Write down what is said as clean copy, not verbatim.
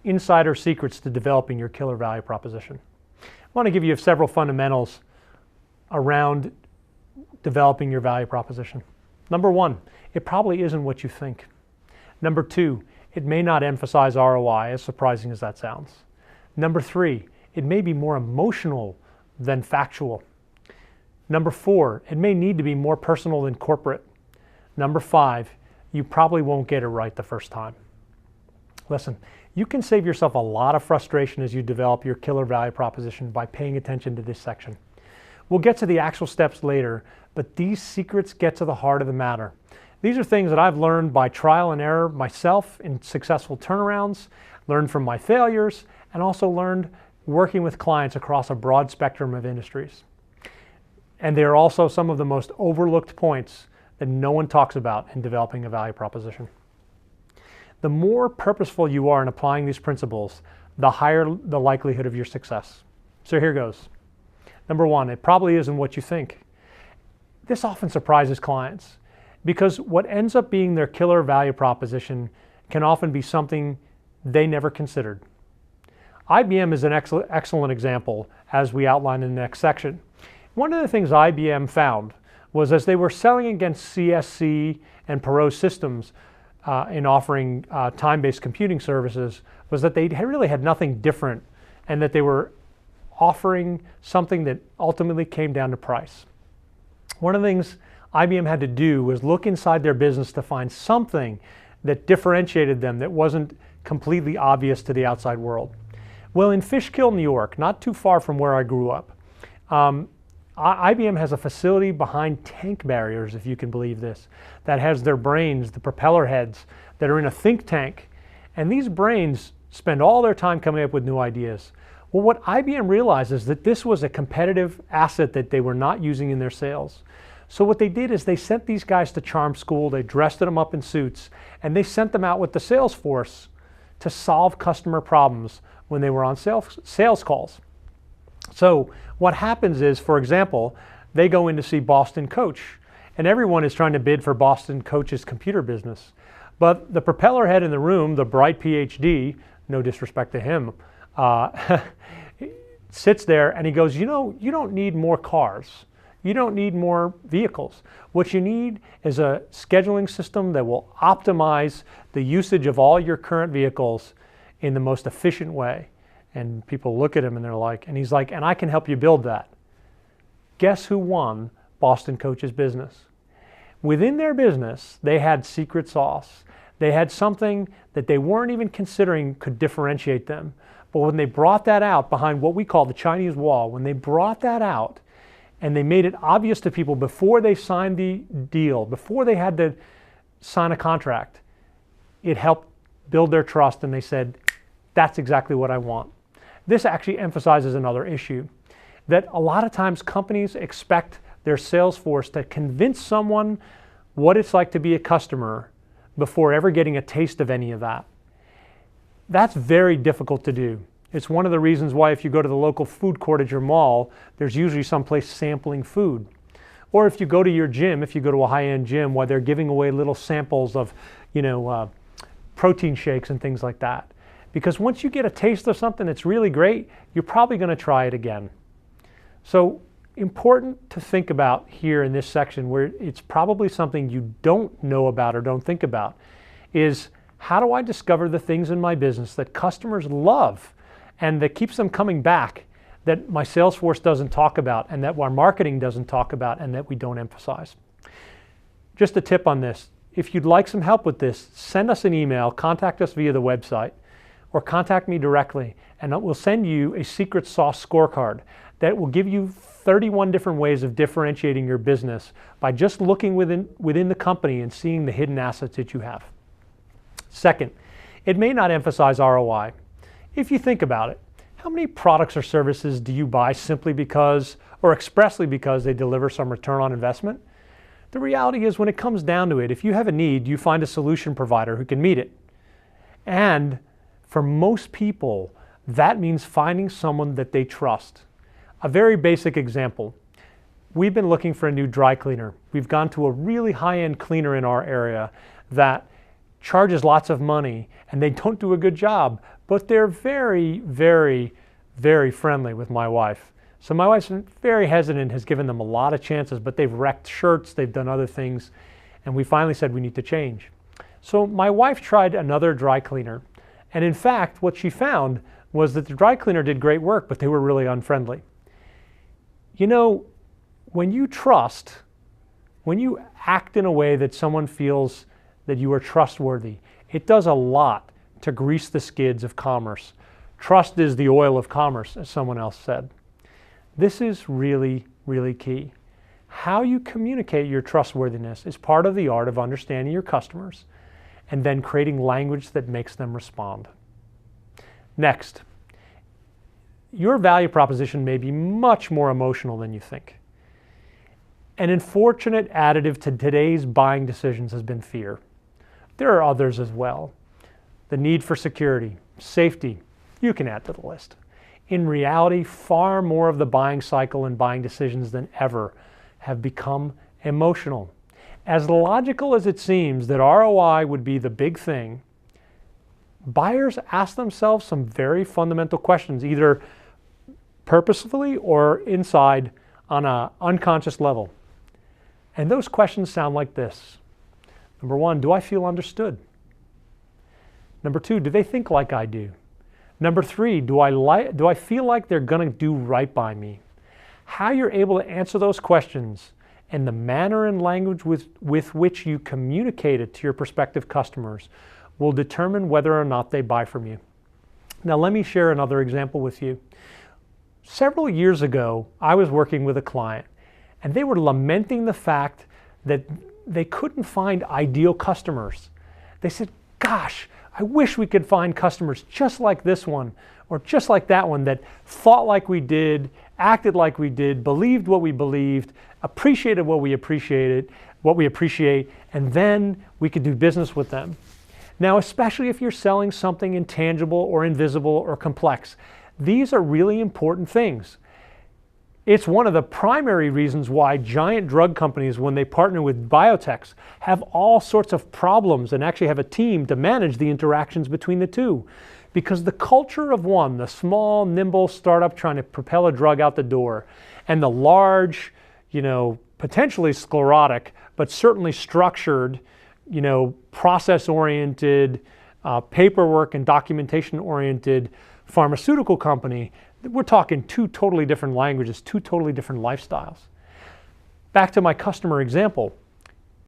insider secrets to developing your killer value proposition. I want to give you several fundamentals around developing your value proposition. Number one, it probably isn't what you think. Number two, it may not emphasize ROI, as surprising as that sounds. Number three, it may be more emotional than factual. Number four, it may need to be more personal than corporate. Number five, you probably won't get it right the first time. Listen, you can save yourself a lot of frustration as you develop your killer value proposition by paying attention to this section. We'll get to the actual steps later, but these secrets get to the heart of the matter. These are things that I've learned by trial and error myself in successful turnarounds, learned from my failures, and also learned working with clients across a broad spectrum of industries. And they're also some of the most overlooked points that no one talks about in developing a value proposition. The more purposeful you are in applying these principles, the higher the likelihood of your success. So here goes. Number one, it probably isn't what you think. This often surprises clients because what ends up being their killer value proposition can often be something they never considered. IBM is an excellent example, as we outline in the next section. One of the things IBM found was as they were selling against CSC and Perot Systems in offering time-based computing services, was that they really had nothing different and that they were offering something that ultimately came down to price. One of the things IBM had to do was look inside their business to find something that differentiated them that wasn't completely obvious to the outside world. Well, in Fishkill, New York, not too far from where I grew up, IBM has a facility behind tank barriers, if you can believe this, that has their brains, the propeller heads, that are in a think tank. And these brains spend all their time coming up with new ideas. Well, what IBM realized is that this was a competitive asset that they were not using in their sales. So what they did is they sent these guys to charm school, they dressed them up in suits, and they sent them out with the sales force to solve customer problems when they were on sales calls. So what happens is, for example, they go in to see Boston Coach, and everyone is trying to bid for Boston Coach's computer business. But the propeller head in the room, the bright PhD, no disrespect to him, sits there and he goes, you know, you don't need more cars. You don't need more vehicles. What you need is a scheduling system that will optimize the usage of all your current vehicles in the most efficient way. And people look at him and they're like, and he's like, and I can help you build that. Guess who won Boston Coach's business? Within their business, they had secret sauce. They had something that they weren't even considering could differentiate them. But when they brought that out behind what we call the Chinese wall, when they brought that out and they made it obvious to people before they signed the deal, before they had to sign a contract, it helped build their trust, and they said, that's exactly what I want. This actually emphasizes another issue, that a lot of times companies expect their sales force to convince someone what it's like to be a customer before ever getting a taste of any of that. That's very difficult to do. It's one of the reasons why if you go to the local food court at your mall, there's usually someplace sampling food. Or if you go to your gym, if you go to a high-end gym, where they're giving away little samples of, protein shakes and things like that. Because once you get a taste of something that's really great, you're probably going to try it again. So important to think about here in this section, where it's probably something you don't know about or don't think about, is how do I discover the things in my business that customers love and that keeps them coming back, that my sales force doesn't talk about and that our marketing doesn't talk about and that we don't emphasize? Just a tip on this. If you'd like some help with this, send us an email, contact us via the website, or contact me directly, and we'll send you a secret sauce scorecard that will give you 31 different ways of differentiating your business by just looking within the company and seeing the hidden assets that you have. Second, it may not emphasize ROI. If you think about it, how many products or services do you buy simply because, or expressly because, they deliver some return on investment? The reality is, when it comes down to it, if you have a need, you find a solution provider who can meet it. And for most people, that means finding someone that they trust. A very basic example. We've been looking for a new dry cleaner. We've gone to a really high-end cleaner in our area that charges lots of money and they don't do a good job, but they're very, very, very friendly with my wife. So my wife's very hesitant, has given them a lot of chances, but they've wrecked shirts, they've done other things, and we finally said we need to change. So my wife tried another dry cleaner, and in fact, what she found was that the dry cleaner did great work, but they were really unfriendly. You know, when you trust, when you act in a way that someone feels that you are trustworthy, it does a lot to grease the skids of commerce. Trust is the oil of commerce, as someone else said. This is really, really key. How you communicate your trustworthiness is part of the art of understanding your customers and then creating language that makes them respond. Next, your value proposition may be much more emotional than you think. An unfortunate additive to today's buying decisions has been fear. There are others as well. The need for security, safety, you can add to the list. In reality, far more of the buying cycle and buying decisions than ever have become emotional. As logical as it seems that ROI would be the big thing, buyers ask themselves some very fundamental questions, either purposefully or inside on an unconscious level. And those questions sound like this. Number one, do I feel understood? Number two, do they think like I do? Number three, do I feel like they're going to do right by me? How you're able to answer those questions and the manner and language with which you communicate it to your prospective customers will determine whether or not they buy from you. Now let me share another example with you. Several years ago, I was working with a client and they were lamenting the fact that they couldn't find ideal customers. They said, gosh, I wish we could find customers just like this one or just like that one that thought like we did, acted like we did, believed what we believed, appreciated what we appreciate, and then we could do business with them. Now, especially if you're selling something intangible or invisible or complex, these are really important things. It's one of the primary reasons why giant drug companies, when they partner with biotechs, have all sorts of problems and actually have a team to manage the interactions between the two. Because the culture of one, the small, nimble startup trying to propel a drug out the door, and the large, potentially sclerotic, but certainly structured, process-oriented, paperwork and documentation-oriented pharmaceutical company, we're talking two totally different languages, two totally different lifestyles. Back to my customer example.